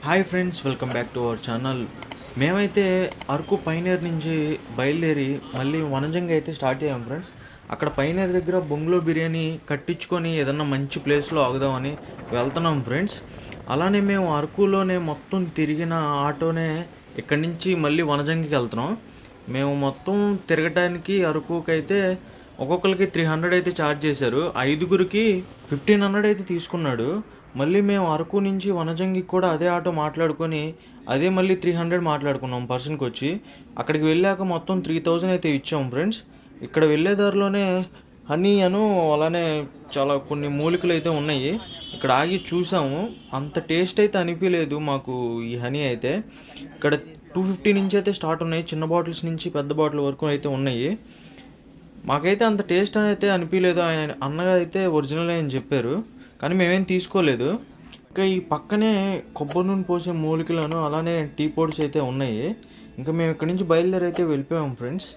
Hi friends, welcome back to our channel. మేమైతే అరకు పైనేరు నుంచి బయలుదేరి మళ్ళీ వనజంగి అయితే స్టార్ట్ అయ్యాం ఫ్రెండ్స్. అక్కడ పైనేరు దగ్గర బొంగులో బిర్యానీ కట్టించుకొని ఏదన్నా మంచి ప్లేస్లో ఆగుదామని వెళ్తున్నాం ఫ్రెండ్స్. అలానే మేము అరకులోనే మొత్తం తిరిగిన ఆటోనే ఇక్కడి నుంచి మళ్ళీ వనజంగికి వెళ్తున్నాం. మేము మొత్తం తిరగటానికి అరకుకి అయితే ఒక్కొక్కరికి 300 అయితే ఛార్జ్ చేశారు. ఐదుగురికి 1500 అయితే తీసుకున్నాడు. మళ్ళీ మేము అరకు నుంచి వనజంగికి కూడా అదే ఆటో మాట్లాడుకొని అదే మళ్ళీ 300 మాట్లాడుకున్నాం పర్సన్కి వచ్చి. అక్కడికి వెళ్ళాక మొత్తం 3000 అయితే ఇచ్చాం ఫ్రెండ్స్. ఇక్కడ వెళ్ళే దారిలోనే హనీ అను అలానే చాలా కొన్ని మూలికలు అయితే ఉన్నాయి. ఇక్కడ ఆగి చూసాము, అంత టేస్ట్ అయితే అనిపించలేదు మాకు ఈ హనీ అయితే. ఇక్కడ 250 నుంచి అయితే స్టార్ట్ ఉన్నాయి, చిన్న బాటిల్స్ నుంచి పెద్ద బాటిల్ వరకు అయితే ఉన్నాయి. మాకైతే అంత టేస్ట్ అయితే అనిపించలేదు. ఆయన అన్నగా అయితే ఒరిజినల్ అని చెప్పారు, కానీ మేమేం తీసుకోలేదు. ఇంకా ఈ పక్కనే కొబ్బరి నూనె పోసే మూలికలను అలానే టీ పొడిస్ అయితే ఉన్నాయి. ఇంకా మేము ఇక్కడి నుంచి బయలుదేరి అయితే వెళ్ళిపోయాం ఫ్రెండ్స్.